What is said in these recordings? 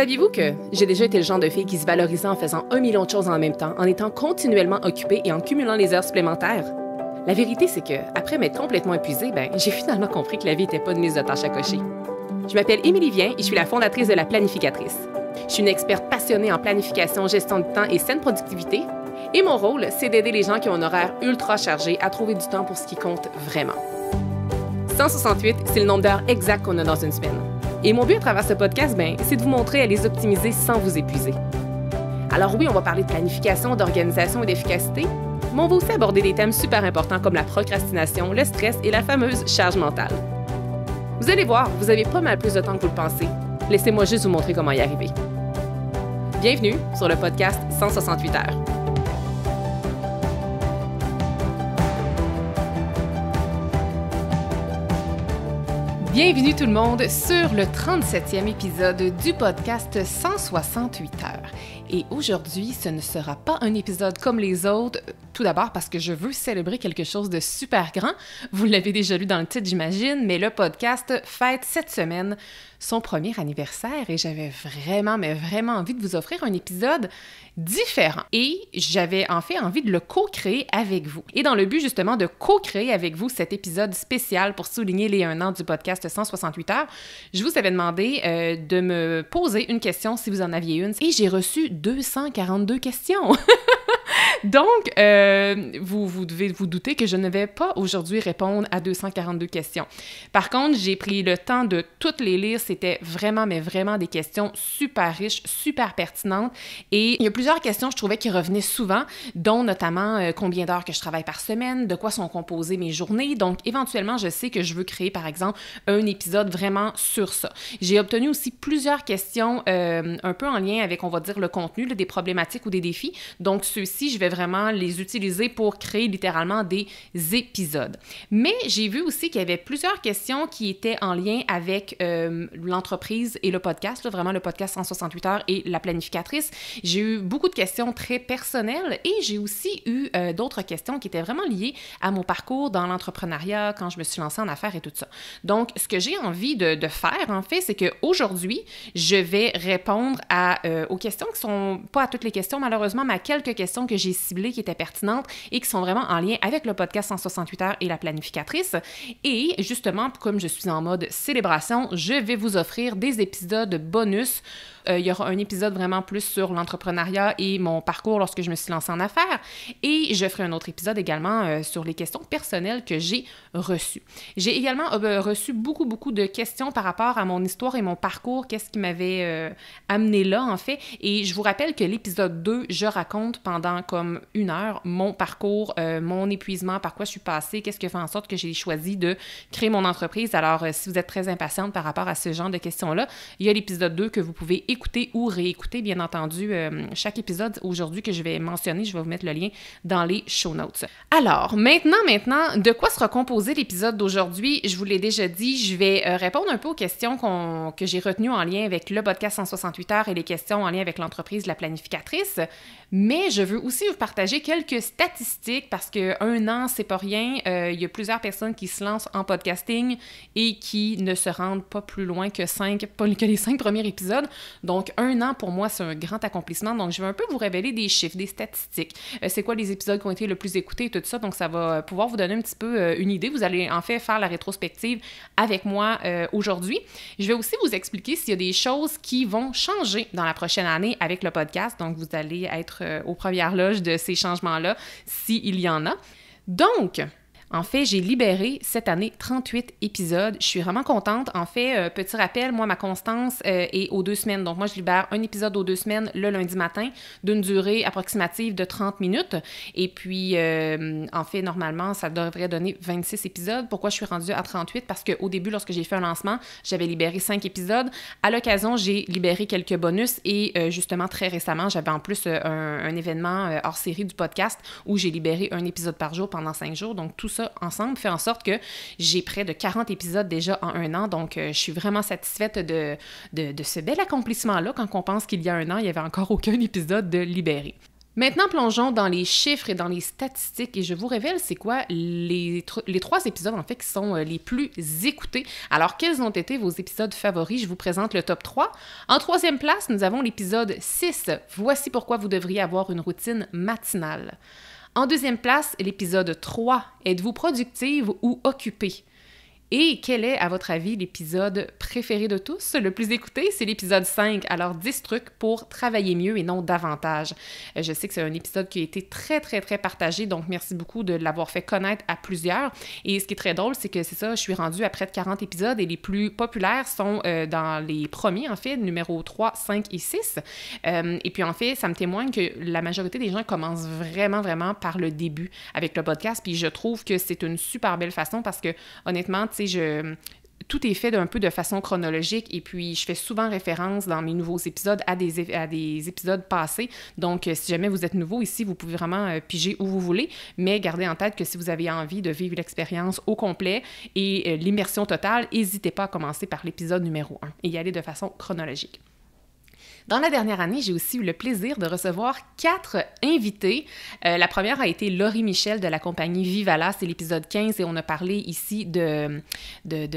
Saviez-vous que j'ai déjà été le genre de fille qui se valorisait en faisant 1 million de choses en même temps, en étant continuellement occupée et en cumulant les heures supplémentaires? La vérité, c'est que, après m'être complètement épuisée, j'ai finalement compris que la vie n'était pas une liste de tâches à cocher. Je m'appelle Émilie Vien et je suis la fondatrice de La Planificatrice. Je suis une experte passionnée en planification, gestion du temps et saine productivité. Et mon rôle, c'est d'aider les gens qui ont un horaire ultra chargé à trouver du temps pour ce qui compte vraiment. 168, c'est le nombre d'heures exact qu'on a dans une semaine. Et mon but à travers ce podcast, c'est de vous montrer à les optimiser sans vous épuiser. Alors oui, on va parler de planification, d'organisation et d'efficacité, mais on va aussi aborder des thèmes super importants comme la procrastination, le stress et la fameuse charge mentale. Vous allez voir, vous avez pas mal plus de temps que vous le pensez. Laissez-moi juste vous montrer comment y arriver. Bienvenue sur le podcast 168 heures. Bienvenue tout le monde sur le 37e épisode du podcast 168 heures. Et aujourd'hui, ce ne sera pas un épisode comme les autres, tout d'abord parce que je veux célébrer quelque chose de super grand. Vous l'avez déjà lu dans le titre, j'imagine, mais le podcast fête cette semaine son premier anniversaire et j'avais vraiment envie de vous offrir un épisode différent. Et j'avais en fait envie de le co-créer avec vous. Et dans le but justement de co-créer avec vous cet épisode spécial pour souligner les 1 an du podcast 168 heures, je vous avais demandé de me poser une question si vous en aviez une. Et j'ai reçu 242 questions. Donc, vous devez vous douter que je ne vais pas aujourd'hui répondre à 242 questions. Par contre, j'ai pris le temps de toutes les lire. C'était vraiment des questions super riches, super pertinentes. Et il y a plusieurs questions, je trouvais, qui revenaient souvent, dont notamment combien d'heures que je travaille par semaine, de quoi sont composées mes journées. Donc, éventuellement, je sais que je veux créer, par exemple, un épisode vraiment sur ça. J'ai obtenu aussi plusieurs questions un peu en lien avec, on va dire, le contenu, là, des problématiques ou des défis. Donc, ceux-ci, je vais vraiment les utiliser pour créer littéralement des épisodes. Mais j'ai vu aussi qu'il y avait plusieurs questions qui étaient en lien avec l'entreprise et le podcast, là, vraiment le podcast 168 heures et la planificatrice. J'ai eu beaucoup de questions très personnelles et j'ai aussi eu d'autres questions qui étaient vraiment liées à mon parcours dans l'entrepreneuriat, quand je me suis lancée en affaires et tout ça. Donc, ce que j'ai envie de faire, en fait, c'est qu'aujourd'hui, je vais répondre aux questions qui sont, pas à toutes les questions malheureusement, mais à quelques questions que j'ai ciblées qui étaient pertinentes et qui sont vraiment en lien avec le podcast 168 heures et la planificatrice. Et justement, comme je suis en mode célébration, je vais vous offrir des épisodes bonus. Il y aura un épisode vraiment plus sur l'entrepreneuriat et mon parcours lorsque je me suis lancée en affaires. Et je ferai un autre épisode également sur les questions personnelles que j'ai reçues. J'ai également reçu beaucoup de questions par rapport à mon histoire et mon parcours, qu'est-ce qui m'avait amené là, en fait. Et je vous rappelle que l'épisode 2, je raconte pendant comme 1 heure mon parcours, mon épuisement, par quoi je suis passée, qu'est-ce qui fait en sorte que j'ai choisi de créer mon entreprise. Alors, si vous êtes très impatiente par rapport à ce genre de questions-là, il y a l'épisode 2 que vous pouvez écouter ou réécouter, bien entendu, chaque épisode aujourd'hui que je vais mentionner, je vais vous mettre le lien dans les show notes. Alors, maintenant, de quoi sera composé l'épisode d'aujourd'hui? Je vous l'ai déjà dit, je vais répondre un peu aux questions que j'ai retenues en lien avec le podcast 168 heures et les questions en lien avec l'entreprise, la planificatrice, mais je veux aussi vous partager quelques statistiques parce que 1 an, c'est pas rien. Il y a plusieurs personnes qui se lancent en podcasting et qui ne se rendent pas plus loin que les 5 premiers épisodes. Donc, 1 an, pour moi, c'est un grand accomplissement. Donc, je vais un peu vous révéler des chiffres, des statistiques. C'est quoi les épisodes qui ont été le plus écoutés et tout ça. Donc, ça va pouvoir vous donner un petit peu une idée. Vous allez en fait faire la rétrospective avec moi aujourd'hui. Je vais aussi vous expliquer s'il y a des choses qui vont changer dans la prochaine année avec le podcast. Donc, vous allez être aux premières loges de ces changements-là, s'il y en a. Donc, en fait, j'ai libéré cette année 38 épisodes. Je suis vraiment contente. En fait, petit rappel, moi, ma constance est aux 2 semaines. Donc, moi, je libère un épisode aux 2 semaines le lundi matin d'une durée approximative de 30 minutes. Et puis, en fait, normalement, ça devrait donner 26 épisodes. Pourquoi je suis rendue à 38? Parce qu'au début, lorsque j'ai fait un lancement, j'avais libéré 5 épisodes. À l'occasion, j'ai libéré quelques bonus et justement, très récemment, j'avais en plus un événement hors série du podcast où j'ai libéré un épisode par jour pendant 5 jours. Donc, tout ça ensemble fait en sorte que j'ai près de 40 épisodes déjà en 1 an. Donc, je suis vraiment satisfaite de ce bel accomplissement-là quand on pense qu'il y a 1 an, il n'y avait encore aucun épisode de libéré. Maintenant, plongeons dans les chiffres et dans les statistiques et je vous révèle c'est quoi les 3 épisodes en fait qui sont les plus écoutés. Alors, quels ont été vos épisodes favoris? Je vous présente le top 3. En 3e place, nous avons l'épisode 6. Voici pourquoi vous devriez avoir une routine matinale. En 2e place, l'épisode 3. Êtes-vous productive ou occupée? Et quel est, à votre avis, l'épisode préféré de tous? Le plus écouté, c'est l'épisode 5. Alors, 10 trucs pour travailler mieux et non davantage. Je sais que c'est un épisode qui a été très, très, très partagé, donc merci beaucoup de l'avoir fait connaître à plusieurs. Et ce qui est très drôle, c'est que c'est ça, je suis rendue à près de 40 épisodes et les plus populaires sont dans les premiers, en fait, numéro 3, 5 et 6. Et puis, en fait, ça me témoigne que la majorité des gens commencent vraiment, vraiment par le début avec le podcast. Puis, je trouve que c'est une super belle façon parce que, honnêtement, tout est fait d'un peu de façon chronologique et puis je fais souvent référence dans mes nouveaux épisodes à des épisodes passés. Donc, si jamais vous êtes nouveau ici, vous pouvez vraiment piger où vous voulez, mais gardez en tête que si vous avez envie de vivre l'expérience au complet et l'immersion totale, n'hésitez pas à commencer par l'épisode numéro 1 et y aller de façon chronologique. Dans la dernière année, j'ai aussi eu le plaisir de recevoir 4 invités. La première a été Laurie Michel de la compagnie Vivala, c'est l'épisode 15 et on a parlé ici de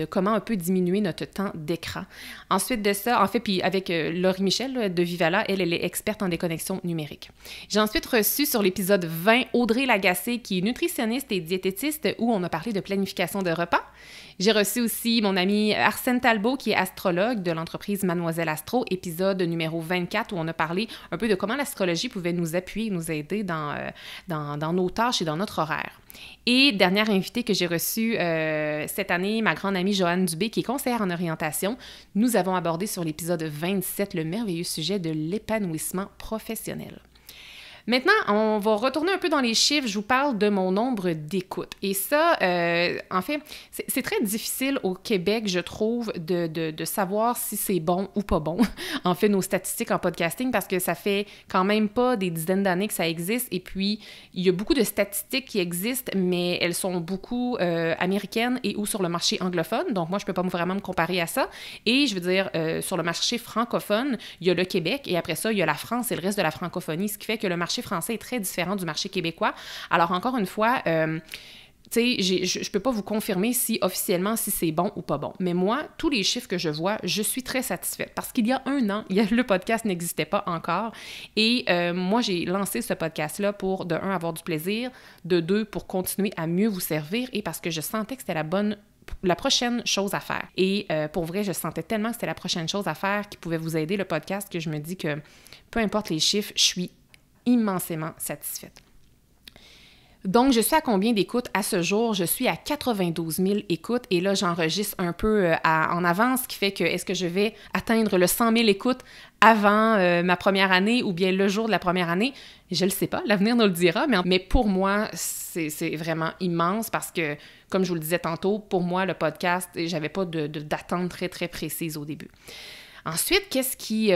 comment on peut diminuer notre temps d'écran. Ensuite de ça, en fait, puis avec Laurie Michel de Vivala, elle est experte en déconnexion numérique. J'ai ensuite reçu sur l'épisode 20 Audrey Lagacé qui est nutritionniste et diététiste où on a parlé de planification de repas. J'ai reçu aussi mon ami Arsène Talbot, qui est astrologue de l'entreprise Mademoiselle Astro, épisode numéro 24, où on a parlé un peu de comment l'astrologie pouvait nous appuyer, nous aider dans nos tâches et dans notre horaire. Et dernière invitée que j'ai reçue cette année, ma grande amie Joanne Dubé, qui est conseillère en orientation, nous avons abordé sur l'épisode 27 le merveilleux sujet de l'épanouissement professionnel. Maintenant, on va retourner un peu dans les chiffres. Je vous parle de mon nombre d'écoutes. Et ça, en fait, c'est très difficile au Québec, je trouve, de savoir si c'est bon ou pas bon. En fait, nos statistiques en podcasting, parce que ça fait quand même pas des dizaines d'années que ça existe. Et puis, il y a beaucoup de statistiques qui existent, mais elles sont beaucoup américaines et ou sur le marché anglophone. Donc, moi, je peux pas vraiment me comparer à ça. Et je veux dire, sur le marché francophone, il y a le Québec et après ça, il y a la France et le reste de la francophonie, ce qui fait que le marché français est très différent du marché québécois. Alors, encore une fois, tu sais, je peux pas vous confirmer si officiellement, si c'est bon ou pas bon. Mais moi, tous les chiffres que je vois, je suis très satisfaite. Parce qu'il y a 1 an, le podcast n'existait pas encore. Et moi, j'ai lancé ce podcast-là pour, de 1, avoir du plaisir, de 2, pour continuer à mieux vous servir et parce que je sentais que c'était la prochaine chose à faire. Et pour vrai, je sentais tellement que c'était la prochaine chose à faire qui pouvait vous aider, le podcast, que je me dis que peu importe les chiffres, je suis immensément satisfaite. Donc, je suis à combien d'écoutes à ce jour? Je suis à 92 000 écoutes et là, j'enregistre un peu en avance, ce qui fait que est-ce que je vais atteindre le 100 000 écoutes avant ma première année ou bien le jour de la première année? Je le sais pas, l'avenir nous le dira, mais pour moi, c'est vraiment immense parce que, comme je vous le disais tantôt, pour moi, le podcast, j'avais pas d'attente très, très précise au début. Ensuite, qu'est-ce qui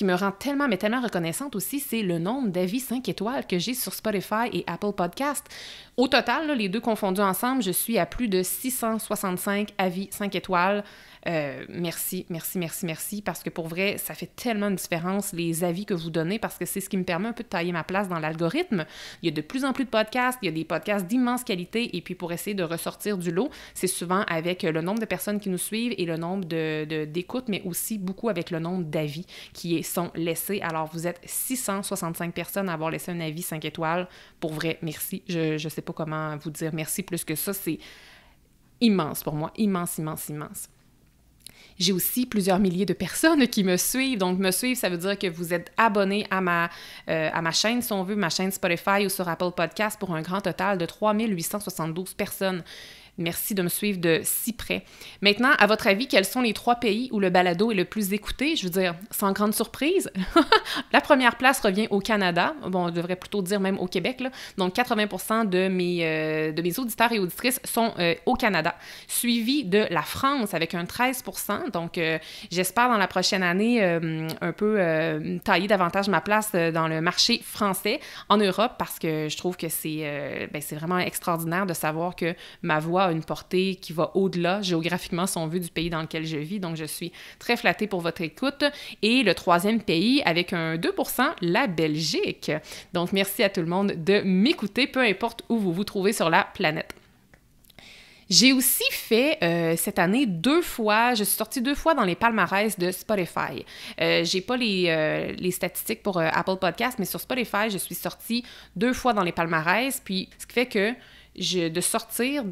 me rend tellement reconnaissante aussi, c'est le nombre d'avis 5 étoiles que j'ai sur Spotify et Apple Podcast. Au total, là, les deux confondus ensemble, je suis à plus de 665 avis 5 étoiles. Merci, parce que pour vrai, ça fait tellement de différence les avis que vous donnez parce que c'est ce qui me permet un peu de tailler ma place dans l'algorithme. Il y a de plus en plus de podcasts, il y a des podcasts d'immense qualité et puis pour essayer de ressortir du lot, c'est souvent avec le nombre de personnes qui nous suivent et le nombre d'écoutes, mais aussi beaucoup avec le nombre d'avis qui sont laissés. Alors, vous êtes 665 personnes à avoir laissé un avis 5 étoiles. Pour vrai, merci. Je sais pas comment vous dire merci plus que ça. C'est immense pour moi. Immense. J'ai aussi plusieurs milliers de personnes qui me suivent. Donc, me suivre, ça veut dire que vous êtes abonné à ma chaîne, si on veut, ma chaîne Spotify ou sur Apple Podcast pour un grand total de 3 872 personnes. Merci de me suivre de si près. Maintenant, à votre avis, quels sont les 3 pays où le balado est le plus écouté? Je veux dire, sans grande surprise, la première place revient au Canada. Bon, on devrait plutôt dire même au Québec, là. Donc, 80% de mes auditeurs et auditrices sont au Canada, suivi de la France avec un 13%. Donc, j'espère dans la prochaine année un peu tailler davantage ma place dans le marché français en Europe parce que je trouve que c'est vraiment extraordinaire de savoir que ma voix voix a une portée qui va au-delà, géographiquement, si on veut, du pays dans lequel je vis. Donc, je suis très flattée pour votre écoute. Et le troisième pays, avec un 2%, la Belgique. Donc, merci à tout le monde de m'écouter, peu importe où vous vous trouvez sur la planète. J'ai aussi fait cette année je suis sortie 2 fois dans les palmarès de Spotify. J'ai pas les statistiques pour Apple Podcast, mais sur Spotify, je suis sortie 2 fois dans les palmarès, puis ce qui fait que de sortir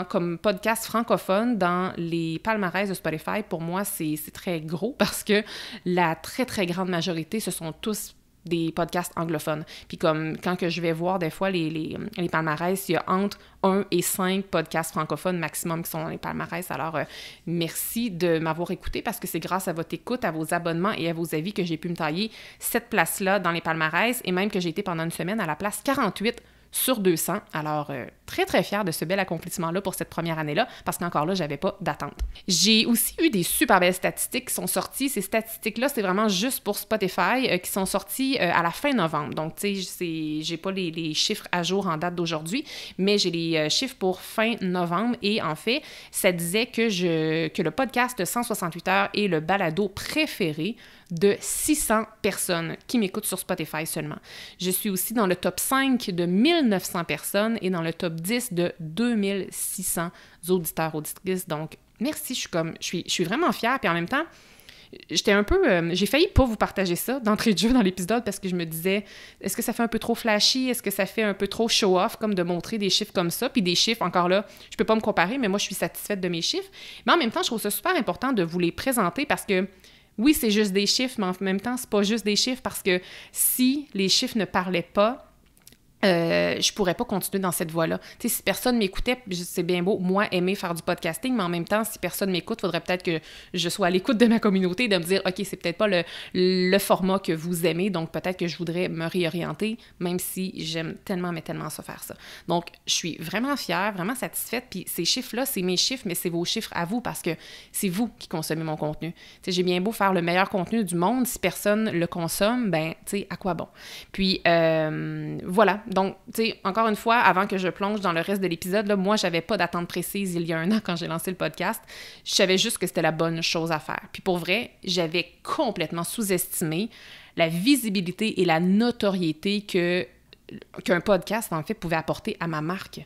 comme podcast francophone dans les palmarès de Spotify, pour moi, c'est très gros parce que la très, très grande majorité, ce sont tous des podcasts anglophones. Puis comme quand que je vais voir des fois les palmarès, il y a entre 1 et 5 podcasts francophones maximum qui sont dans les palmarès. Alors, merci de m'avoir écouté parce que c'est grâce à votre écoute, à vos abonnements et à vos avis que j'ai pu me tailler cette place-là dans les palmarès et même que j'ai été pendant une semaine à la place 48 sur 200. Alors, très, très fière de ce bel accomplissement-là pour cette première année-là, parce qu'encore là, j'avais pas d'attente. J'ai aussi eu des super belles statistiques qui sont sorties. Ces statistiques-là, c'est vraiment juste pour Spotify, qui sont sorties à la fin novembre. Donc, tu sais, j'ai pas les chiffres à jour en date d'aujourd'hui, mais j'ai les chiffres pour fin novembre. Et en fait, ça disait que le podcast 168 heures est le balado préféré de 600 personnes qui m'écoutent sur Spotify seulement. Je suis aussi dans le top 5 de 1900 personnes et dans le top 10 de 2600 auditeurs, auditrices. Donc, merci, je suis vraiment fière. Puis en même temps, j'étais un peu... j'ai failli pas vous partager ça d'entrée de jeu dans l'épisode parce que je me disais, est-ce que ça fait un peu trop flashy? Est-ce que ça fait un peu trop show-off comme de montrer des chiffres comme ça? Puis des chiffres, encore là, je peux pas me comparer, mais moi, je suis satisfaite de mes chiffres. Mais en même temps, je trouve ça super important de vous les présenter parce que oui, c'est juste des chiffres, mais en même temps, c'est pas juste des chiffres parce que si les chiffres ne parlaient pas, je pourrais pas continuer dans cette voie-là. Tu sais, si personne m'écoutait, c'est bien beau, moi, aimer faire du podcasting, mais en même temps, si personne m'écoute, il faudrait peut-être que je sois à l'écoute de ma communauté et de me dire, OK, c'est peut-être pas le format que vous aimez, donc peut-être que je voudrais me réorienter, même si j'aime tellement, mais tellement ça faire ça. Donc, je suis vraiment fière, vraiment satisfaite, puis ces chiffres-là, c'est mes chiffres, mais c'est vos chiffres à vous, parce que c'est vous qui consommez mon contenu. Tu sais, j'ai bien beau faire le meilleur contenu du monde, si personne le consomme, ben, tu sais, à quoi bon? Puis, voilà. Donc, tu sais, encore une fois, avant que je plonge dans le reste de l'épisode, là, moi, j'avais pas d'attente précise il y a 1 an quand j'ai lancé le podcast. Je savais juste que c'était la bonne chose à faire. Puis pour vrai, j'avais complètement sous-estimé la visibilité et la notoriété qu'un podcast, en fait, pouvait apporter à ma marque.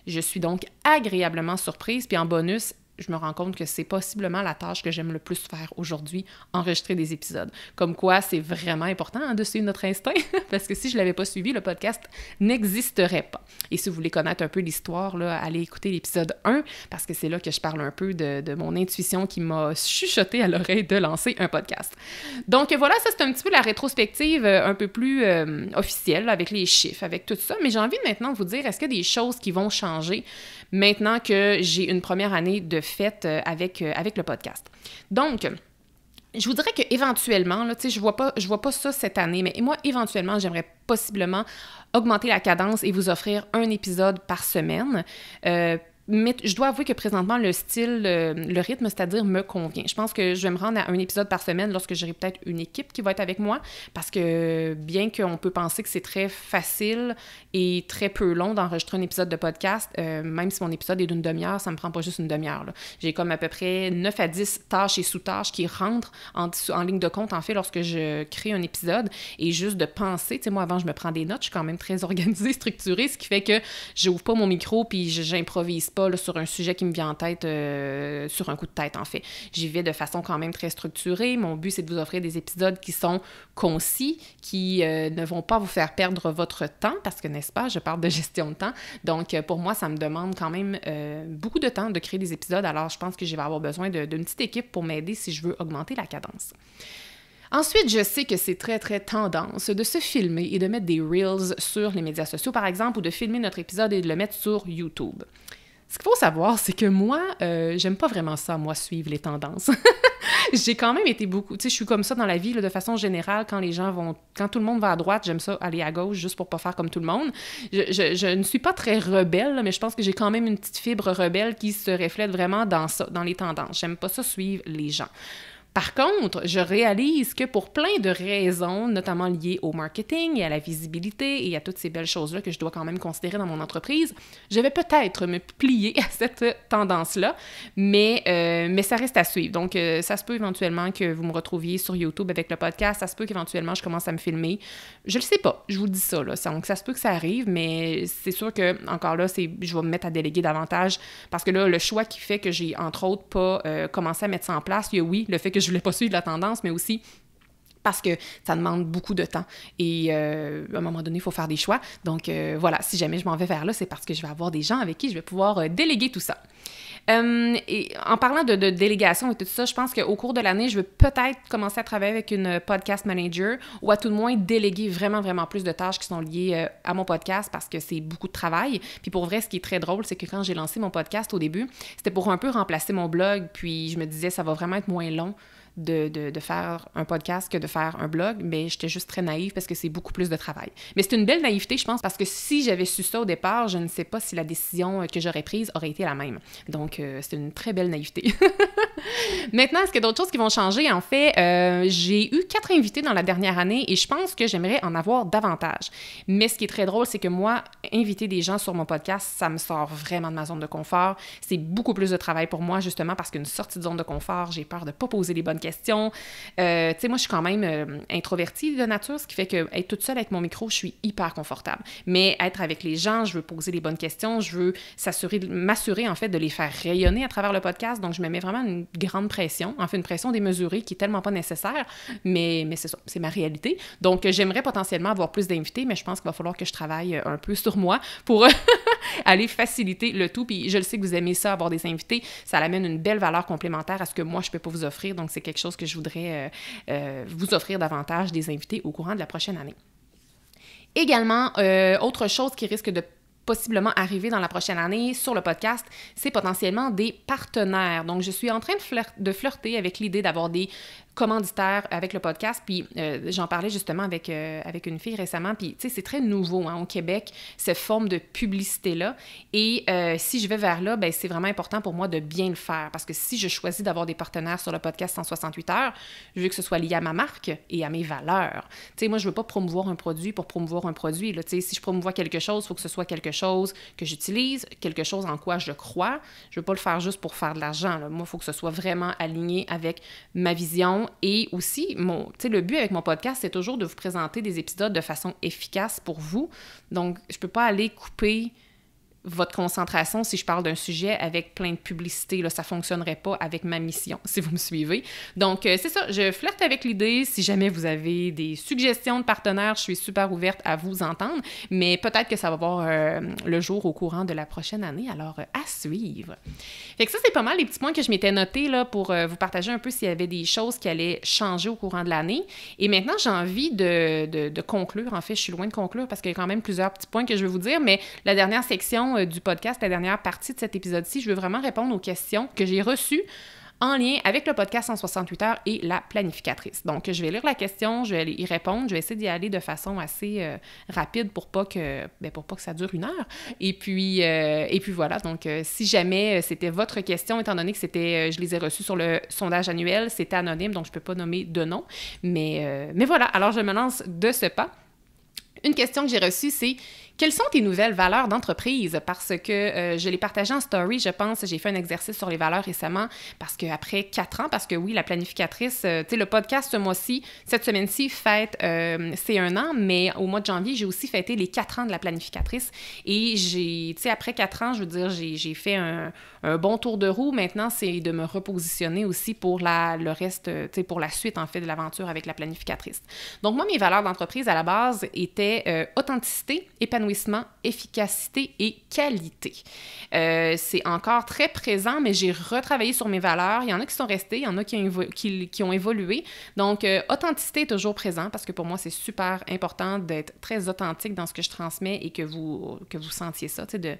Je suis donc agréablement surprise. Puis en bonus, je me rends compte que c'est possiblement la tâche que j'aime le plus faire aujourd'hui, enregistrer des épisodes. Comme quoi, c'est vraiment important de suivre notre instinct, parce que si je ne l'avais pas suivi, le podcast n'existerait pas. Et si vous voulez connaître un peu l'histoire, là, allez écouter l'épisode 1, parce que c'est là que je parle un peu de mon intuition qui m'a chuchoté à l'oreille de lancer un podcast. Donc voilà, ça c'est un petit peu la rétrospective un peu plus officielle, avec les chiffres, avec tout ça. Mais j'ai envie maintenant de vous dire, est-ce qu'il y a des choses qui vont changer maintenant que j'ai une première année de fête avec le podcast? Donc, je vous dirais qu'éventuellement, là, tu sais, je vois pas ça cette année, mais moi, éventuellement, j'aimerais possiblement augmenter la cadence et vous offrir un épisode par semaine. Mais je dois avouer que présentement, le style, le rythme, c'est-à-dire, me convient. Je pense que je vais me rendre à un épisode par semaine lorsque j'aurai peut-être une équipe qui va être avec moi, parce que bien qu'on peut penser que c'est très facile et très peu long d'enregistrer un épisode de podcast, même si mon épisode est d'une demi-heure, ça me prend pas juste une demi-heure, là. J'ai comme à peu près 9 à 10 tâches et sous-tâches qui rentrent en ligne de compte, en fait, lorsque je crée un épisode. Et juste de penser, tu sais, moi, avant, je me prends des notes, je suis quand même très organisée, structurée, ce qui fait que j'ouvre pas mon micro puis j'improvise pas là, sur un sujet qui me vient en tête, sur un coup de tête, en fait. J'y vais de façon quand même très structurée. Mon but, c'est de vous offrir des épisodes qui sont concis, qui ne vont pas vous faire perdre votre temps, parce que, n'est-ce pas, je parle de gestion de temps. Donc, pour moi, ça me demande quand même beaucoup de temps de créer des épisodes. Alors, je pense que je vais avoir besoin d'une petite équipe pour m'aider si je veux augmenter la cadence. Ensuite, je sais que c'est très, très tendance de se filmer et de mettre des Reels sur les médias sociaux, par exemple, ou de filmer notre épisode et de le mettre sur YouTube. Ce qu'il faut savoir, c'est que moi, j'aime pas vraiment ça, moi, suivre les tendances. J'ai quand même été beaucoup... Tu sais, je suis comme ça dans la vie, là, de façon générale, quand tout le monde va à droite, j'aime ça aller à gauche, juste pour pas faire comme tout le monde. Je ne suis pas très rebelle, là, mais je pense que j'ai quand même une petite fibre rebelle qui se reflète vraiment dans ça, dans les tendances. J'aime pas ça suivre les gens. Par contre, je réalise que pour plein de raisons, notamment liées au marketing et à la visibilité et à toutes ces belles choses-là que je dois quand même considérer dans mon entreprise, je vais peut-être me plier à cette tendance-là, mais ça reste à suivre. Donc, ça se peut éventuellement que vous me retrouviez sur YouTube avec le podcast, ça se peut qu'éventuellement je commence à me filmer. Je le sais pas, je vous dis ça, là. Donc, ça se peut que ça arrive, mais c'est sûr que, encore là, je vais me mettre à déléguer davantage parce que là, le choix qui fait que j'ai, entre autres, pas commencé à mettre ça en place, il y a, oui, le fait que je voulais pas suivre la tendance, mais aussi parce que ça demande beaucoup de temps. Et à un moment donné, il faut faire des choix. Donc voilà, si jamais je m'en vais vers là, c'est parce que je vais avoir des gens avec qui je vais pouvoir déléguer tout ça. Et en parlant de délégation et tout ça, je pense qu'au cours de l'année, je vais peut-être commencer à travailler avec une podcast manager ou à tout le moins déléguer vraiment, vraiment plus de tâches qui sont liées à mon podcast parce que c'est beaucoup de travail. Puis pour vrai, ce qui est très drôle, c'est que quand j'ai lancé mon podcast au début, c'était pour un peu remplacer mon blog. Puis je me disais, ça va vraiment être moins long de faire un podcast que de faire un blog, mais j'étais juste très naïve parce que c'est beaucoup plus de travail. Mais c'est une belle naïveté, je pense, parce que si j'avais su ça au départ, je ne sais pas si la décision que j'aurais prise aurait été la même. Donc, c'est une très belle naïveté. Maintenant, est-ce qu'il y a d'autres choses qui vont changer? En fait, j'ai eu 4 invités dans la dernière année et je pense que j'aimerais en avoir davantage. Mais ce qui est très drôle, c'est que moi, inviter des gens sur mon podcast, ça me sort vraiment de ma zone de confort. C'est beaucoup plus de travail pour moi, justement, parce qu'une sortie de zone de confort, j'ai peur de ne pas poser les bonnes questions. Tu sais, moi, je suis quand même introvertie de nature, ce qui fait que être toute seule avec mon micro, je suis hyper confortable. Mais être avec les gens, je veux poser les bonnes questions, je veux m'assurer, en fait, de les faire rayonner à travers le podcast. Donc, je me mets vraiment une grande pression, en fait, une pression démesurée qui est tellement pas nécessaire, mais c'est ça, c'est ma réalité. Donc, j'aimerais potentiellement avoir plus d'invités, mais je pense qu'il va falloir que je travaille un peu sur moi pour aller faciliter le tout. Puis je le sais que vous aimez ça, avoir des invités, ça amène une belle valeur complémentaire à ce que moi, je peux pas vous offrir. Donc, c'est quelque chose que je voudrais vous offrir davantage des invités au courant de la prochaine année. Également, autre chose qui risque de possiblement arriver dans la prochaine année sur le podcast, c'est potentiellement des partenaires. Donc, je suis en train de flirter avec l'idée d'avoir des commanditaire avec le podcast, puis j'en parlais justement avec une fille récemment, puis tu sais, c'est très nouveau au Québec, cette forme de publicité-là, et si je vais vers là, ben c'est vraiment important pour moi de bien le faire, parce que si je choisis d'avoir des partenaires sur le podcast 168 heures, je veux que ce soit lié à ma marque et à mes valeurs. Tu sais, moi, je veux pas promouvoir un produit pour promouvoir un produit, là, tu sais, si je promouvois quelque chose, il faut que ce soit quelque chose que j'utilise, quelque chose en quoi je crois, je veux pas le faire juste pour faire de l'argent, là. Moi, il faut que ce soit vraiment aligné avec ma vision. Et aussi, le but avec mon podcast, c'est toujours de vous présenter des épisodes de façon efficace pour vous. Donc, je ne peux pas aller couper votre concentration si je parle d'un sujet avec plein de publicité. Là, ça ne fonctionnerait pas avec ma mission, si vous me suivez. Donc, c'est ça, je flirte avec l'idée. Si jamais vous avez des suggestions de partenaires, je suis super ouverte à vous entendre, mais peut-être que ça va voir le jour au courant de la prochaine année, alors à suivre. Fait que ça, c'est pas mal les petits points que je m'étais notés là, pour vous partager un peu s'il y avait des choses qui allaient changer au courant de l'année. Et maintenant, j'ai envie de conclure. En fait, je suis loin de conclure parce qu'il y a quand même plusieurs petits points que je veux vous dire, mais la dernière section du podcast, la dernière partie de cet épisode-ci, je veux vraiment répondre aux questions que j'ai reçues en lien avec le podcast 168 heures et la planificatrice. Donc, je vais lire la question, je vais y répondre, je vais essayer d'y aller de façon assez rapide pour pas que ça dure 1 heure. Et puis voilà, donc si jamais c'était votre question, étant donné que je les ai reçues sur le sondage annuel, c'était anonyme, donc je peux pas nommer de nom. Mais voilà, alors je me lance de ce pas. Une question que j'ai reçue, c'est « Quelles sont tes nouvelles valeurs d'entreprise? » Parce que je l'ai partagé en story, je pense. J'ai fait un exercice sur les valeurs récemment parce qu'après 4 ans, parce que oui, la planificatrice, tu sais, le podcast ce mois-ci, cette semaine-ci, fête c'est 1 an, mais au mois de janvier, j'ai aussi fêté les 4 ans de la planificatrice. Et tu sais, après 4 ans, je veux dire, j'ai fait un bon tour de roue. Maintenant, c'est de me repositionner aussi pour le reste, tu sais, pour la suite, en fait, de l'aventure avec la planificatrice. Donc, moi, mes valeurs d'entreprise, à la base, étaient authenticité, épanouissement, efficacité et qualité. C'est encore très présent, mais j'ai retravaillé sur mes valeurs. Il y en a qui sont restées, il y en a qui ont évolué. Donc, authenticité est toujours présent parce que pour moi, c'est super important d'être très authentique dans ce que je transmets et que vous sentiez ça, tu sais, de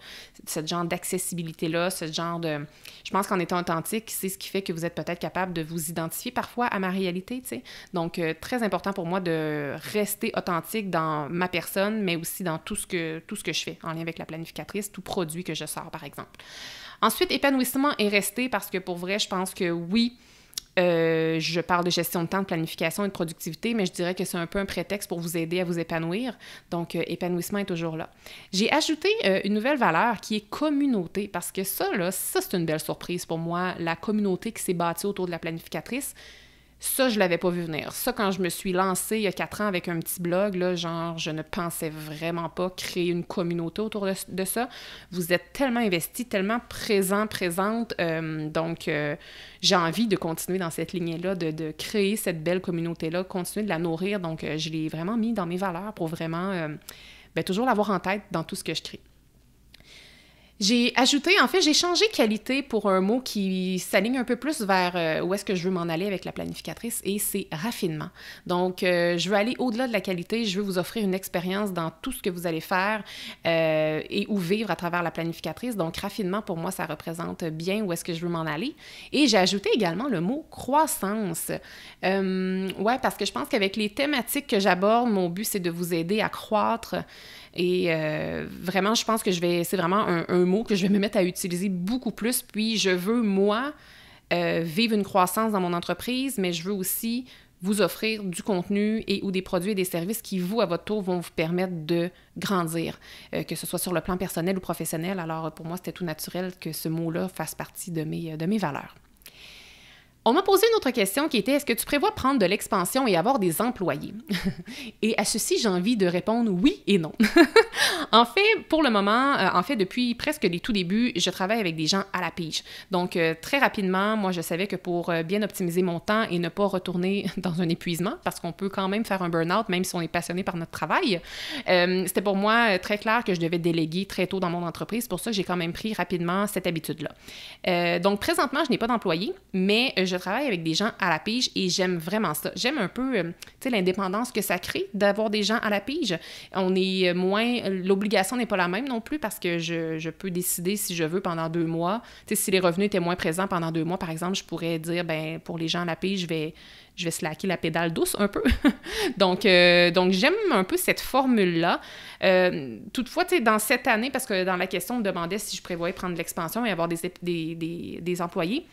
ce genre d'accessibilité-là, ce genre de... Je pense qu'en étant authentique, c'est ce qui fait que vous êtes peut-être capable de vous identifier parfois à ma réalité, tu sais. Donc, très important pour moi de rester authentique dans ma personne, mais aussi dans tout ce que je fais en lien avec la planificatrice, tout produit que je sors, par exemple. Ensuite, épanouissement est resté parce que pour vrai, je pense que oui, Je parle de gestion de temps, de planification et de productivité, mais je dirais que c'est un peu un prétexte pour vous aider à vous épanouir. Donc, épanouissement est toujours là. J'ai ajouté une nouvelle valeur qui est communauté, parce que ça, c'est une belle surprise pour moi, la communauté qui s'est bâtie autour de la planificatrice. Ça, je l'avais pas vu venir. Ça, quand je me suis lancée il y a 4 ans avec un petit blog, là, genre, je ne pensais vraiment pas créer une communauté autour de ça. Vous êtes tellement investis, tellement présente. Donc, j'ai envie de continuer dans cette lignée-là, de créer cette belle communauté-là, continuer de la nourrir. Donc, je l'ai vraiment mis dans mes valeurs pour vraiment toujours l'avoir en tête dans tout ce que je crée. J'ai changé qualité pour un mot qui s'aligne un peu plus vers où est-ce que je veux m'en aller avec la planificatrice, et c'est raffinement. Donc, je veux aller au-delà de la qualité, je veux vous offrir une expérience dans tout ce que vous allez faire et ou vivre à travers la planificatrice. Donc, raffinement, pour moi, ça représente bien où est-ce que je veux m'en aller. Et j'ai ajouté également le mot croissance. Parce que je pense qu'avec les thématiques que j'aborde, mon but, c'est de vous aider à croître. Et vraiment, je pense que c'est vraiment un mot que je vais me mettre à utiliser beaucoup plus. Puis je veux, moi, vivre une croissance dans mon entreprise, mais je veux aussi vous offrir du contenu et ou des produits et des services qui, vous, à votre tour, vont vous permettre de grandir, que ce soit sur le plan personnel ou professionnel. Alors, pour moi, c'était tout naturel que ce mot-là fasse partie de mes valeurs. On m'a posé une autre question qui était « Est-ce que tu prévois prendre de l'expansion et avoir des employés? » Et à ceci, j'ai envie de répondre oui et non. En fait, pour le moment, depuis presque les tout débuts, je travaille avec des gens à la pige. Donc, très rapidement, moi, je savais que pour bien optimiser mon temps et ne pas retourner dans un épuisement, parce qu'on peut quand même faire un burn-out, même si on est passionné par notre travail, c'était pour moi très clair que je devais déléguer très tôt dans mon entreprise. C'est pour ça que j'ai quand même pris rapidement cette habitude-là. Donc, présentement, je n'ai pas d'employés, mais je travaille avec des gens à la pige et j'aime vraiment ça. J'aime un peu, l'indépendance que ça crée d'avoir des gens à la pige. On est moins... L'obligation n'est pas la même non plus parce que je peux décider si je veux pendant 2 mois. Si les revenus étaient moins présents pendant 2 mois, par exemple, je pourrais dire, pour les gens à la pige, je vais slacker la pédale douce un peu. donc, j'aime un peu cette formule-là. Toutefois, dans cette année, parce que dans la question, on me demandait si je prévoyais prendre de l'expansion et avoir des employés.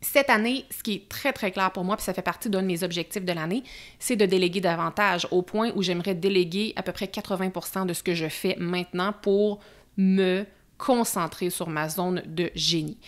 Cette année, ce qui est très, très clair pour moi, puis ça fait partie d'un de mes objectifs de l'année, c'est de déléguer davantage, au point où j'aimerais déléguer à peu près 80% de ce que je fais maintenant pour me concentrer sur ma zone de génie.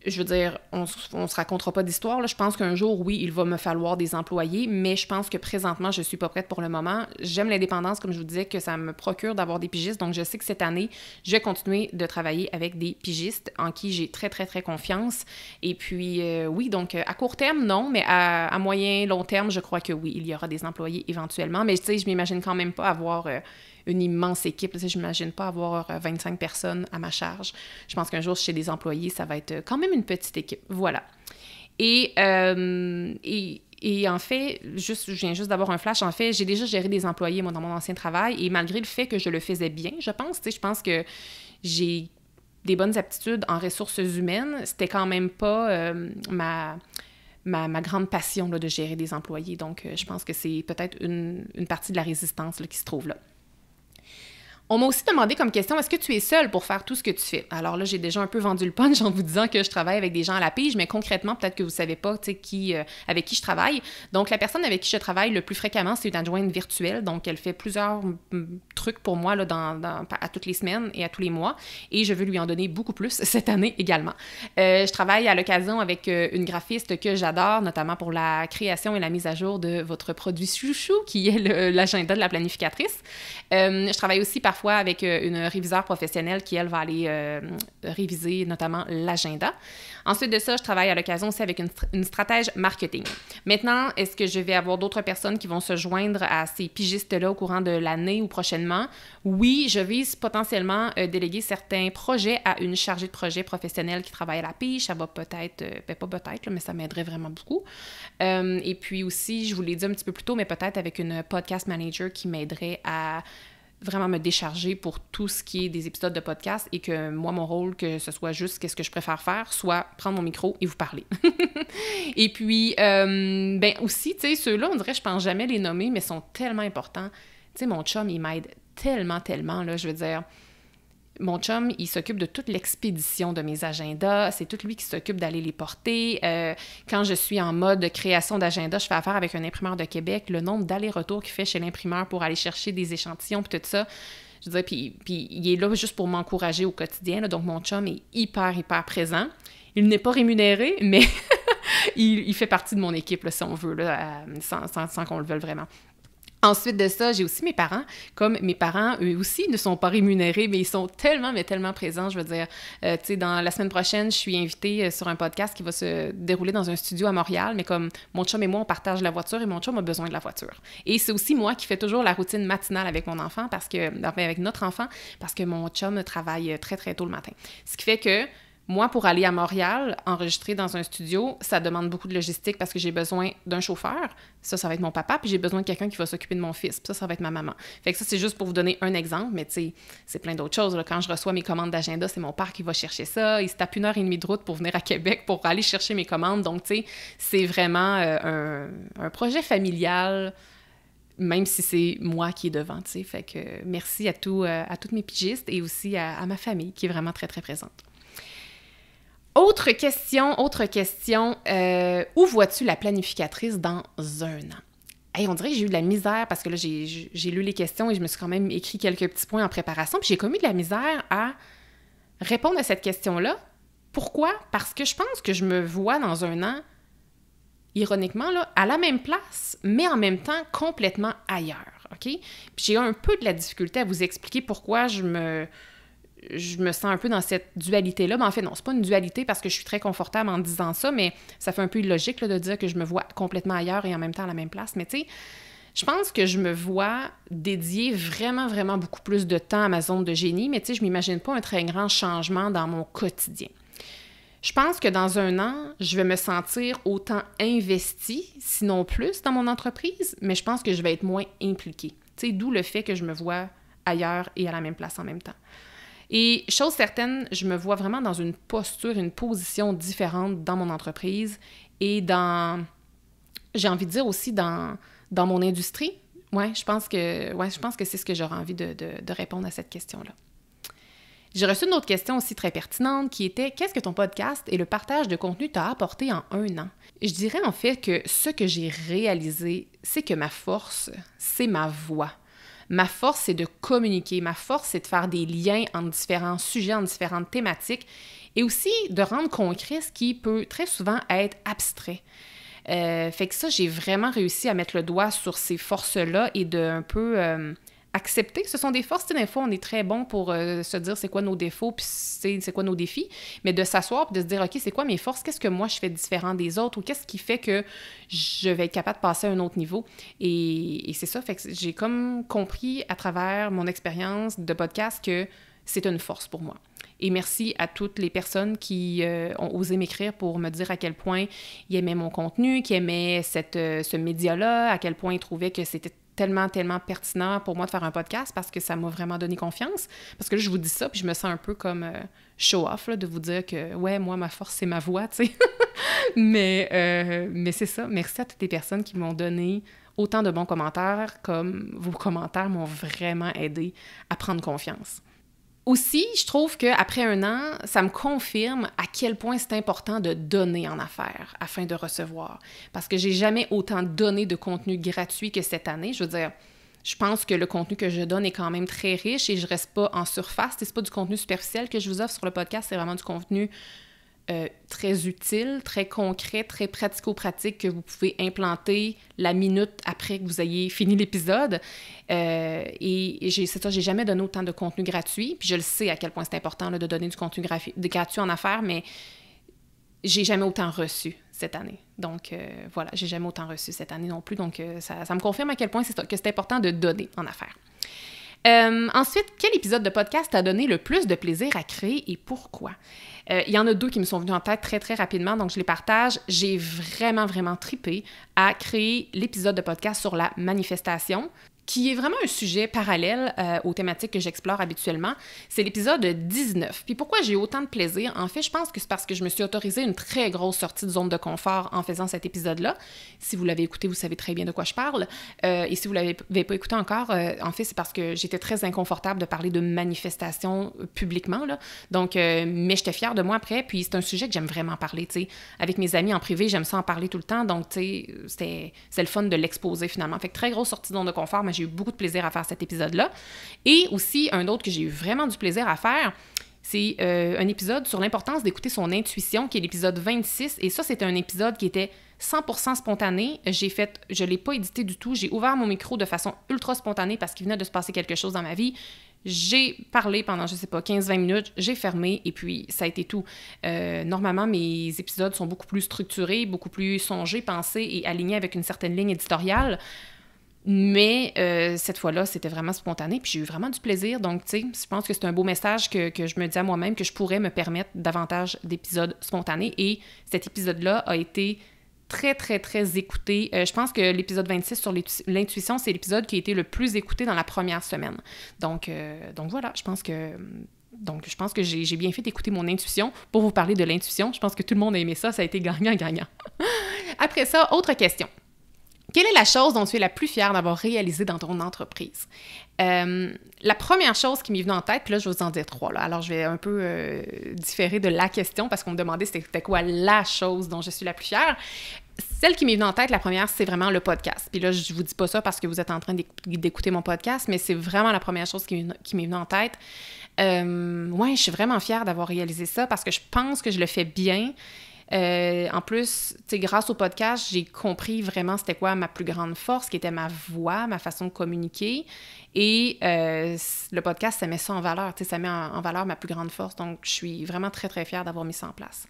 Je veux dire, on se racontera pas d'histoire, là. Je pense qu'un jour, oui, il va me falloir des employés, mais je pense que présentement, je suis pas prête pour le moment. J'aime l'indépendance, comme je vous disais, que ça me procure d'avoir des pigistes. Donc, je sais que cette année, je vais continuer de travailler avec des pigistes en qui j'ai très, très, très confiance. Et puis, oui, donc, à court terme, non, mais à moyen, long terme, je crois que oui, il y aura des employés éventuellement. Mais, tu sais, je m'imagine quand même pas avoir... une immense équipe. Je n'imagine pas avoir 25 personnes à ma charge. Je pense qu'un jour, chez des employés, ça va être quand même une petite équipe. Voilà. Et en fait, je viens juste d'avoir un flash. En fait, j'ai déjà géré des employés, moi, dans mon ancien travail. Et malgré le fait que je le faisais bien, je pense que j'ai des bonnes aptitudes en ressources humaines. C'était quand même pas ma grande passion là, de gérer des employés. Donc, je pense que c'est peut-être une partie de la résistance là, qui se trouve là. On m'a aussi demandé comme question, est-ce que tu es seule pour faire tout ce que tu fais? Alors là, j'ai déjà un peu vendu le punch en vous disant que je travaille avec des gens à la pige, mais concrètement, peut-être que vous ne savez pas avec qui je travaille. Donc, la personne avec qui je travaille le plus fréquemment, c'est une adjointe virtuelle. Donc, elle fait plusieurs trucs pour moi là, à toutes les semaines et à tous les mois. Et je veux lui en donner beaucoup plus cette année également. Je travaille à l'occasion avec une graphiste que j'adore, notamment pour la création et la mise à jour de votre produit chouchou, qui est l'agenda de la planificatrice. Je travaille aussi parfois avec une réviseure professionnelle qui, elle, va aller réviser notamment l'agenda. Ensuite de ça, je travaille à l'occasion aussi avec une stratège marketing. Maintenant, est-ce que je vais avoir d'autres personnes qui vont se joindre à ces pigistes-là au courant de l'année ou prochainement? Oui, je vise potentiellement déléguer certains projets à une chargée de projet professionnelle qui travaille à la pige. Ça va peut-être, pas peut-être, là, mais ça m'aiderait vraiment beaucoup. Et puis aussi, je vous l'ai dit un petit peu plus tôt, mais peut-être avec une podcast manager qui m'aiderait à vraiment me décharger pour tout ce qui est des épisodes de podcast et que moi, mon rôle, que ce soit juste qu'est-ce que je préfère faire, soit prendre mon micro et vous parler. Et puis, aussi, tu sais, ceux-là, on dirait, je pense jamais les nommer, mais sont tellement importants. Tu sais, mon chum, il m'aide tellement, là, je veux dire... mon chum, il s'occupe de toute l'expédition de mes agendas. C'est tout lui qui s'occupe d'aller les porter. Quand je suis en mode création d'agenda, je fais affaire avec un imprimeur de Québec. Le nombre d'allers-retours qu'il fait chez l'imprimeur pour aller chercher des échantillons puis tout ça, je veux dire, puis il est là juste pour m'encourager au quotidien. Là, donc, mon chum est hyper, hyper présent. Il n'est pas rémunéré, mais il fait partie de mon équipe, là, si on veut, là, sans qu'on le veuille vraiment. Ensuite de ça, j'ai aussi mes parents. Comme mes parents, eux aussi, ne sont pas rémunérés, mais ils sont tellement, mais tellement présents. Je veux dire, tu sais, dans la semaine prochaine, je suis invitée sur un podcast qui va se dérouler dans un studio à Montréal, mais comme mon chum et moi, on partage la voiture et mon chum a besoin de la voiture. Et c'est aussi moi qui fais toujours la routine matinale avec mon enfant, avec notre enfant, parce que mon chum travaille très, très tôt le matin. Ce qui fait que moi, pour aller à Montréal, enregistrer dans un studio, ça demande beaucoup de logistique parce que j'ai besoin d'un chauffeur. Ça va être mon papa, puis j'ai besoin de quelqu'un qui va s'occuper de mon fils. Puis ça va être ma maman. Fait que ça, c'est juste pour vous donner un exemple, mais tu sais, c'est plein d'autres choses. Là. Quand je reçois mes commandes d'agenda, c'est mon père qui va chercher ça. Il se tape 1h30 de route pour venir à Québec pour aller chercher mes commandes. Donc, tu sais, c'est vraiment un projet familial, même si c'est moi qui est devant, tu sais. Fait que merci à toutes mes pigistes et aussi à ma famille qui est vraiment très, très présente. Autre question, où vois-tu la planificatrice dans un an? Hey, on dirait que j'ai eu de la misère parce que là, j'ai lu les questions et je me suis quand même écrit quelques petits points en préparation, puis j'ai commis de la misère à répondre à cette question-là. Pourquoi? Parce que je pense que je me vois dans un an, ironiquement, là, à la même place, mais en même temps complètement ailleurs, OK? Puis j'ai un peu de la difficulté à vous expliquer pourquoi je me sens un peu dans cette dualité-là. Mais en fait, non, c'est pas une dualité parce que je suis très confortable en disant ça, mais ça fait un peu illogique là, de dire que je me vois complètement ailleurs et en même temps à la même place. Mais tu sais, je pense que je me vois dédier vraiment, vraiment beaucoup plus de temps à ma zone de génie, mais tu sais, je m'imagine pas un très grand changement dans mon quotidien. Je pense que dans un an, je vais me sentir autant investie, sinon plus, dans mon entreprise, mais je pense que je vais être moins impliquée. Tu sais, d'où le fait que je me vois ailleurs et à la même place en même temps. Et chose certaine, je me vois vraiment dans une posture, une position différente dans mon entreprise et j'ai envie de dire aussi dans mon industrie. Je pense que c'est ce que j'aurais envie de répondre à cette question-là. J'ai reçu une autre question aussi très pertinente qui était « Qu'est-ce que ton podcast et le partage de contenu t'a apporté en un an? » Je dirais en fait que ce que j'ai réalisé, c'est que ma force, c'est ma voix. Ma force, c'est de communiquer. Ma force, c'est de faire des liens entre différents sujets, entre différentes thématiques et aussi de rendre concret ce qui peut très souvent être abstrait. Fait que ça, j'ai vraiment réussi à mettre le doigt sur ces forces-là et de un peu accepter que ce sont des forces. Tu sais, des fois, on est très bon pour se dire c'est quoi nos défauts puis c'est quoi nos défis, mais de s'asseoir et de se dire, OK, c'est quoi mes forces? Qu'est-ce que moi, je fais différent des autres ou qu'est-ce qui fait que je vais être capable de passer à un autre niveau? Et c'est ça, fait que j'ai comme compris à travers mon expérience de podcast que c'est une force pour moi. Et merci à toutes les personnes qui ont osé m'écrire pour me dire à quel point ils aimaient mon contenu, qu'ils aimaient ce média-là, à quel point ils trouvaient que c'était tellement, tellement pertinent pour moi de faire un podcast parce que ça m'a vraiment donné confiance. Parce que là, je vous dis ça, puis je me sens un peu comme show-off, là, de vous dire que, ouais, moi, ma force, c'est ma voix, tu sais. mais c'est ça. Merci à toutes les personnes qui m'ont donné autant de bons commentaires, comme vos commentaires m'ont vraiment aidé à prendre confiance. Aussi, je trouve qu'après un an, ça me confirme à quel point c'est important de donner en affaires afin de recevoir. Parce que j'ai jamais autant donné de contenu gratuit que cette année. Je veux dire, je pense que le contenu que je donne est quand même très riche et je reste pas en surface. C'est pas du contenu superficiel que je vous offre sur le podcast, c'est vraiment du contenu très utile, très concret, très pratico-pratique que vous pouvez implanter la minute après que vous ayez fini l'épisode. C'est ça, j'ai jamais donné autant de contenu gratuit, puis je le sais à quel point c'est important là, de donner du contenu gratuit en affaires, mais j'ai jamais autant reçu cette année. Donc voilà, j'ai jamais autant reçu cette année non plus, donc ça me confirme à quel point que c'est important de donner en affaires. Ensuite, quel épisode de podcast t'a donné le plus de plaisir à créer et pourquoi? Il y en a deux qui me sont venus en tête très, très rapidement, donc je les partage. J'ai vraiment, vraiment trippé à créer l'épisode de podcast sur la manifestation, qui est vraiment un sujet parallèle aux thématiques que j'explore habituellement. C'est l'épisode 19. Puis pourquoi j'ai autant de plaisir? En fait, je pense que c'est parce que je me suis autorisé une très grosse sortie de zone de confort en faisant cet épisode-là. Si vous l'avez écouté, vous savez très bien de quoi je parle. Et si vous ne l'avez pas écouté encore, en fait, c'est parce que j'étais très inconfortable de parler de manifestations publiquement, là. Donc, mais j'étais fière de moi après, puis c'est un sujet que j'aime vraiment parler, tu sais. Avec mes amis en privé, j'aime ça en parler tout le temps, donc, tu sais, c'est le fun de l'exposer finalement. Fait que très grosse sortie de zone de confort, mais j'ai eu beaucoup de plaisir à faire cet épisode-là. Et aussi, un autre que j'ai eu vraiment du plaisir à faire, c'est un épisode sur l'importance d'écouter son intuition, qui est l'épisode 26. Et ça, c'était un épisode qui était 100% spontané. Je l'ai pas édité du tout. J'ai ouvert mon micro de façon ultra spontanée parce qu'il venait de se passer quelque chose dans ma vie. J'ai parlé pendant, je sais pas, 15-20 minutes, j'ai fermé et puis ça a été tout. Normalement, mes épisodes sont beaucoup plus structurés, beaucoup plus songés, pensés et alignés avec une certaine ligne éditoriale. Mais cette fois-là, c'était vraiment spontané, puis j'ai eu vraiment du plaisir. Donc, tu sais, je pense que c'est un beau message que je me dis à moi-même que je pourrais me permettre davantage d'épisodes spontanés. Et cet épisode-là a été très, très, très écouté. Je pense que l'épisode 26 sur l'intuition, c'est l'épisode qui a été le plus écouté dans la première semaine. Donc voilà, je pense que j'ai bien fait d'écouter mon intuition pour vous parler de l'intuition. Je pense que tout le monde a aimé ça. Ça a été gagnant-gagnant. Après ça, autre question. Quelle est la chose dont tu es la plus fière d'avoir réalisée dans ton entreprise? La première chose qui m'est venue en tête, puis là, je vais vous en dire 3. Là. Alors, je vais un peu différer de la question parce qu'on me demandait c'était quoi la chose dont je suis la plus fière. Celle qui m'est venue en tête, la première, c'est vraiment le podcast. Puis là, je vous dis pas ça parce que vous êtes en train d'écouter mon podcast, mais c'est vraiment la première chose qui m'est venue en tête. Ouais, je suis vraiment fière d'avoir réalisé ça parce que je pense que je le fais bien. En plus, tu sais, grâce au podcast, j'ai compris vraiment c'était quoi ma plus grande force, qui était ma voix, ma façon de communiquer. Et le podcast, ça met ça en valeur, tu sais, ça met en valeur ma plus grande force. Donc, je suis vraiment très, très fière d'avoir mis ça en place.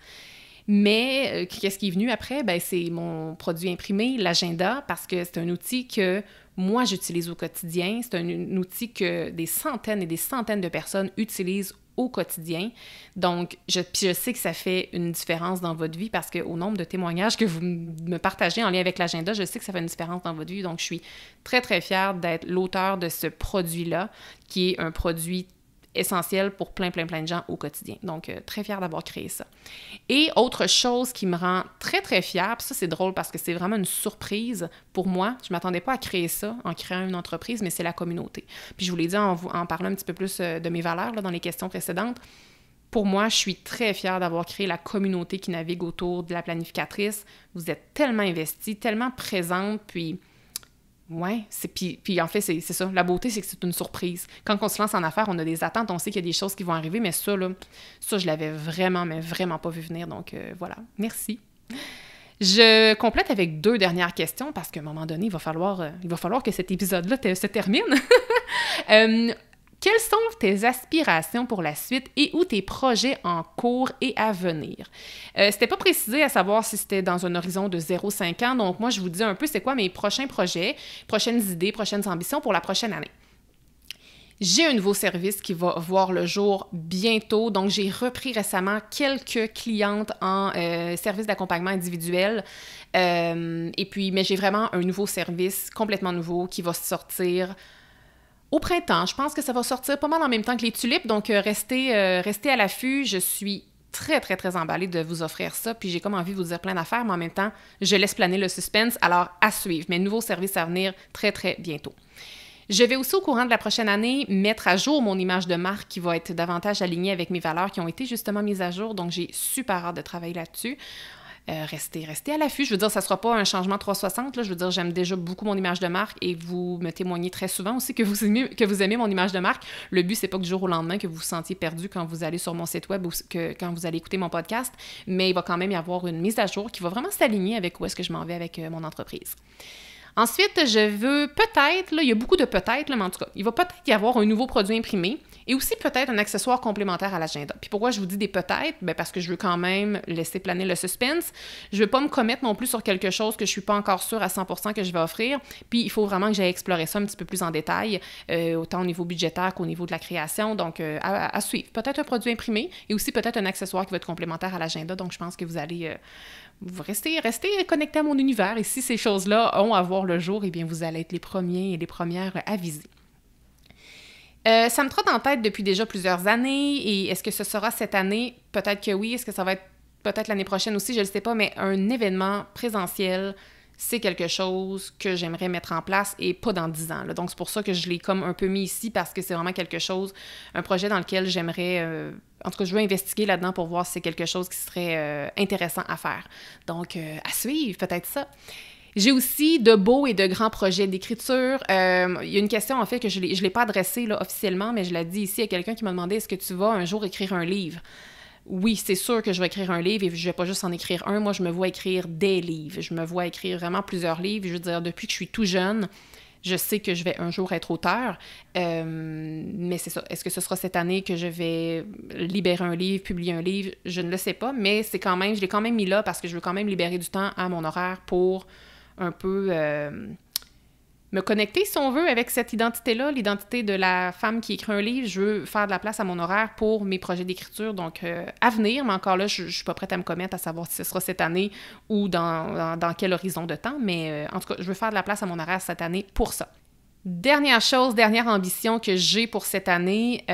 Mais qu'est-ce qui est venu après? Ben, c'est mon produit imprimé, l'agenda, parce que c'est un outil que moi, j'utilise au quotidien. C'est un outil que des centaines et des centaines de personnes utilisent au quotidien. Donc, je sais que ça fait une différence dans votre vie parce qu'au nombre de témoignages que vous me partagez en lien avec l'agenda, je sais que ça fait une différence dans votre vie. Donc, je suis très, très fière d'être l'auteur de ce produit-là, qui est un produit essentiel pour plein de gens au quotidien. Donc, très fière d'avoir créé ça. Et autre chose qui me rend très, très fière, puis ça, c'est drôle parce que c'est vraiment une surprise pour moi. Je ne m'attendais pas à créer ça en créant une entreprise, mais c'est la communauté. Puis je vous l'ai dit en parlant un petit peu plus de mes valeurs là, dans les questions précédentes. Pour moi, je suis très fière d'avoir créé la communauté qui navigue autour de la planificatrice. Vous êtes tellement investis, tellement présente, puis ouais, puis en fait, c'est ça. La beauté, c'est que c'est une surprise. Quand on se lance en affaires, on a des attentes, on sait qu'il y a des choses qui vont arriver, mais ça, je l'avais vraiment, mais vraiment pas vu venir. Donc, voilà. Merci. Je complète avec 2 dernières questions parce qu'à un moment donné, il va falloir que cet épisode-là se termine. Quelles sont tes aspirations pour la suite et ou tes projets en cours et à venir? C'était pas précisé à savoir si c'était dans un horizon de 0-5 ans, donc moi, je vous dis un peu c'est quoi mes prochains projets, prochaines idées, prochaines ambitions pour la prochaine année. J'ai un nouveau service qui va voir le jour bientôt, donc j'ai repris récemment quelques clientes en service d'accompagnement individuel, mais j'ai vraiment un nouveau service complètement nouveau qui va sortir au printemps. Je pense que ça va sortir pas mal en même temps que les tulipes, donc restez à l'affût. Je suis très, très, très emballée de vous offrir ça, puis j'ai comme envie de vous dire plein d'affaires, mais en même temps, je laisse planer le suspense, alors à suivre. Mais nouveau service à venir très, très bientôt. Je vais aussi, au courant de la prochaine année, mettre à jour mon image de marque qui va être davantage alignée avec mes valeurs qui ont été justement mises à jour, donc j'ai super hâte de travailler là-dessus. Restez à l'affût. Je veux dire, ça ne sera pas un changement 360. Là. Je veux dire, j'aime déjà beaucoup mon image de marque et vous me témoignez très souvent aussi que vous aimez mon image de marque. Le but, c'est pas que du jour au lendemain que vous vous sentiez perdu quand vous allez sur mon site web ou quand vous allez écouter mon podcast, mais il va quand même y avoir une mise à jour qui va vraiment s'aligner avec où est-ce que je m'en vais avec mon entreprise. Ensuite, je veux peut-être, là, il y a beaucoup de peut-être, là, mais en tout cas, il va peut-être y avoir un nouveau produit imprimé et aussi peut-être un accessoire complémentaire à l'agenda. Puis pourquoi je vous dis des peut-être? Bien parce que je veux quand même laisser planer le suspense. Je veux pas me commettre non plus sur quelque chose que je suis pas encore sûre à 100% que je vais offrir. Puis il faut vraiment que j'aille explorer ça un petit peu plus en détail, autant au niveau budgétaire qu'au niveau de la création. Donc, à suivre. Peut-être un produit imprimé et aussi peut-être un accessoire qui va être complémentaire à l'agenda. Donc, je pense que vous allez vous restez connectés à mon univers. Et si ces choses-là ont à voir le jour, eh bien, vous allez être les premiers et les premières avisés. Ça me trotte en tête depuis déjà plusieurs années. Et est-ce que ce sera cette année? Peut-être que oui. Est-ce que ça va être peut-être l'année prochaine aussi? Je ne sais pas. Mais un événement présentiel, c'est quelque chose que j'aimerais mettre en place et pas dans 10 ans. Là. Donc, c'est pour ça que je l'ai comme un peu mis ici parce que c'est vraiment quelque chose, un projet dans lequel j'aimerais... en tout cas, je veux investiguer là-dedans pour voir si c'est quelque chose qui serait intéressant à faire. Donc, à suivre, peut-être ça. J'ai aussi de beaux et de grands projets d'écriture. Il y a une question, en fait, que je l'ai pas adressée là, officiellement, mais je l'ai dit ici à quelqu'un qui m'a demandé « Est-ce que tu vas un jour écrire un livre? » Oui, c'est sûr que je vais écrire un livre et je vais pas juste en écrire un. Moi, je me vois écrire des livres. Je me vois écrire vraiment plusieurs livres. Je veux dire, depuis que je suis tout jeune, je sais que je vais un jour être auteur. Mais c'est ça. Est-ce que ce sera cette année que je vais libérer un livre, publier un livre? Je ne le sais pas, mais c'est quand même, je l'ai quand même mis là parce que je veux quand même libérer du temps à mon horaire pour un peu me connecter, si on veut, avec cette identité-là, l'identité de la femme qui écrit un livre. Je veux faire de la place à mon horaire pour mes projets d'écriture, donc à venir, mais encore là, je ne suis pas prête à me commettre à savoir si ce sera cette année ou dans quel horizon de temps, mais en tout cas, je veux faire de la place à mon horaire cette année pour ça. Dernière chose, dernière ambition que j'ai pour cette année,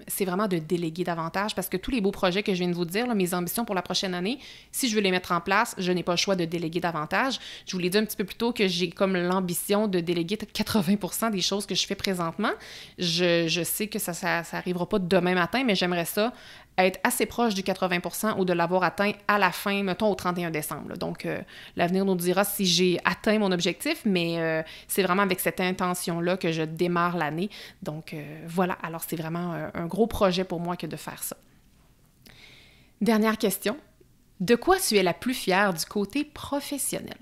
c'est vraiment de déléguer davantage parce que tous les beaux projets que je viens de vous dire, là, mes ambitions pour la prochaine année, si je veux les mettre en place, je n'ai pas le choix de déléguer davantage. Je vous l'ai dit un petit peu plus tôt que j'ai comme l'ambition de déléguer 80% des choses que je fais présentement. Je sais que ça arrivera pas demain matin, mais j'aimerais ça être assez proche du 80% ou de l'avoir atteint à la fin, mettons au 31 décembre. Là. Donc, l'avenir nous dira si j'ai atteint mon objectif, mais c'est vraiment avec cette intention-là que je démarre l'année. Donc, voilà. Alors, c'est vraiment un gros projet pour moi que de faire ça. Dernière question. De quoi tu es la plus fière du côté professionnel?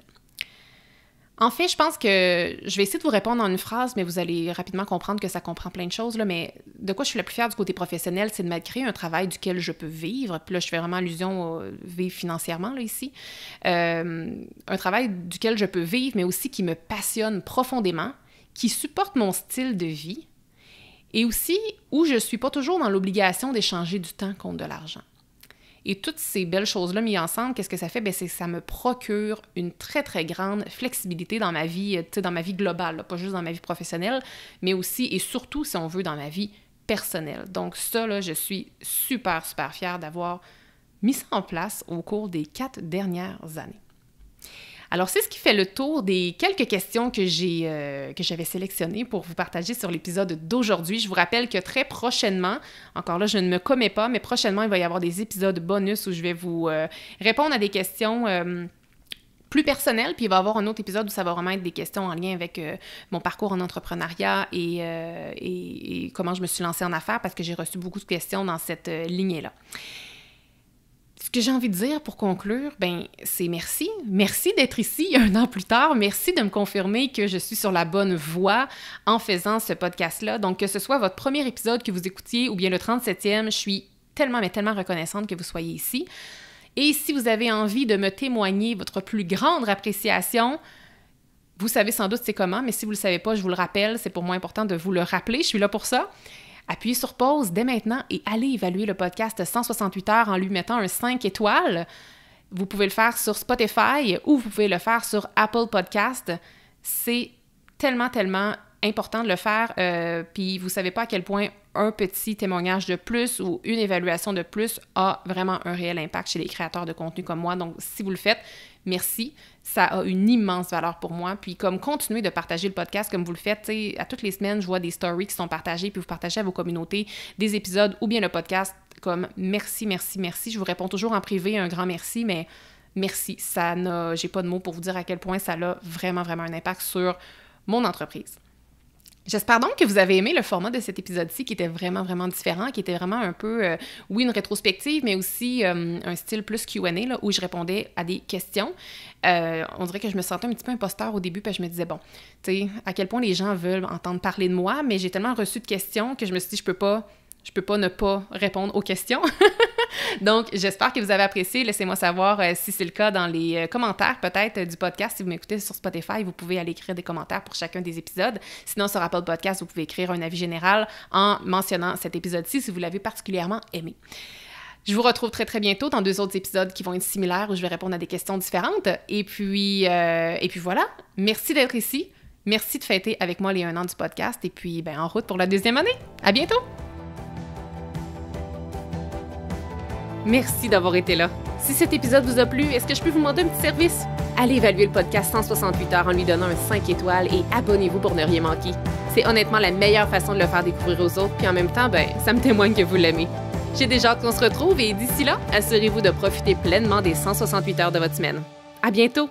En fait, je pense que je vais essayer de vous répondre en une phrase, mais vous allez rapidement comprendre que ça comprend plein de choses. Là, mais de quoi je suis la plus fière du côté professionnel, c'est de m'être créé un travail duquel je peux vivre. Puis là, je fais vraiment allusion à vivre financièrement, là, ici. Un travail duquel je peux vivre, mais aussi qui me passionne profondément, qui supporte mon style de vie et aussi où je ne suis pas toujours dans l'obligation d'échanger du temps contre de l'argent. Et toutes ces belles choses-là mises ensemble, qu'est-ce que ça fait? Bien, c'est que ça me procure une très, très grande flexibilité dans ma vie, dans ma vie globale, là, pas juste dans ma vie professionnelle, mais aussi et surtout, si on veut, dans ma vie personnelle. Donc ça, là, je suis super, super fière d'avoir mis ça en place au cours des 4 dernières années. Alors, c'est ce qui fait le tour des quelques questions que j'avais sélectionnées pour vous partager sur l'épisode d'aujourd'hui. Je vous rappelle que très prochainement, encore là, je ne me commets pas, mais prochainement, il va y avoir des épisodes bonus où je vais vous répondre à des questions plus personnelles, puis il va y avoir un autre épisode où ça va vraiment être des questions en lien avec mon parcours en entrepreneuriat et comment je me suis lancée en affaires parce que j'ai reçu beaucoup de questions dans cette lignée-là. Ce que j'ai envie de dire pour conclure, ben c'est merci. Merci d'être ici un an plus tard. Merci de me confirmer que je suis sur la bonne voie en faisant ce podcast-là. Donc, que ce soit votre premier épisode que vous écoutiez ou bien le 37e, je suis tellement, mais tellement reconnaissante que vous soyez ici. Et si vous avez envie de me témoigner votre plus grande appréciation, vous savez sans doute c'est comment, mais si vous ne le savez pas, je vous le rappelle, c'est pour moi important de vous le rappeler. Je suis là pour ça. Appuyez sur pause dès maintenant et allez évaluer le podcast 168 heures en lui mettant un 5 étoiles. Vous pouvez le faire sur Spotify ou vous pouvez le faire sur Apple Podcast. C'est tellement, tellement important de le faire. Puis vous savez pas à quel point un petit témoignage de plus ou une évaluation de plus a vraiment un réel impact chez les créateurs de contenu comme moi. Donc, si vous le faites, merci. Ça a une immense valeur pour moi. Puis comme continuez de partager le podcast comme vous le faites, à toutes les semaines, je vois des stories qui sont partagées, puis vous partagez à vos communautés des épisodes ou bien le podcast comme merci, merci, merci. Je vous réponds toujours en privé un grand merci, mais merci. J'ai pas de mots pour vous dire à quel point ça a vraiment, vraiment un impact sur mon entreprise. J'espère donc que vous avez aimé le format de cet épisode-ci qui était vraiment, vraiment différent, qui était vraiment un peu, oui, une rétrospective, mais aussi un style plus Q&A, là, où je répondais à des questions. On dirait que je me sentais un petit peu imposteur au début, puis je me disais, bon, tu sais, à quel point les gens veulent entendre parler de moi, mais j'ai tellement reçu de questions que je me suis dit, je peux pas ne pas répondre aux questions. Donc, j'espère que vous avez apprécié. Laissez-moi savoir si c'est le cas dans les commentaires peut-être du podcast. Si vous m'écoutez sur Spotify, vous pouvez aller écrire des commentaires pour chacun des épisodes. Sinon, sur Apple Podcast, vous pouvez écrire un avis général en mentionnant cet épisode-ci si vous l'avez particulièrement aimé. Je vous retrouve très très bientôt dans 2 autres épisodes qui vont être similaires où je vais répondre à des questions différentes. Et puis voilà, merci d'être ici. Merci de fêter avec moi les 1 an du podcast. Et puis, en route pour la 2e année. À bientôt! Merci d'avoir été là. Si cet épisode vous a plu, est-ce que je peux vous demander un petit service? Allez évaluer le podcast 168 heures en lui donnant un 5 étoiles et abonnez-vous pour ne rien manquer. C'est honnêtement la meilleure façon de le faire découvrir aux autres, puis en même temps, ça me témoigne que vous l'aimez. J'ai déjà hâte qu'on se retrouve et d'ici là, assurez-vous de profiter pleinement des 168 heures de votre semaine. À bientôt!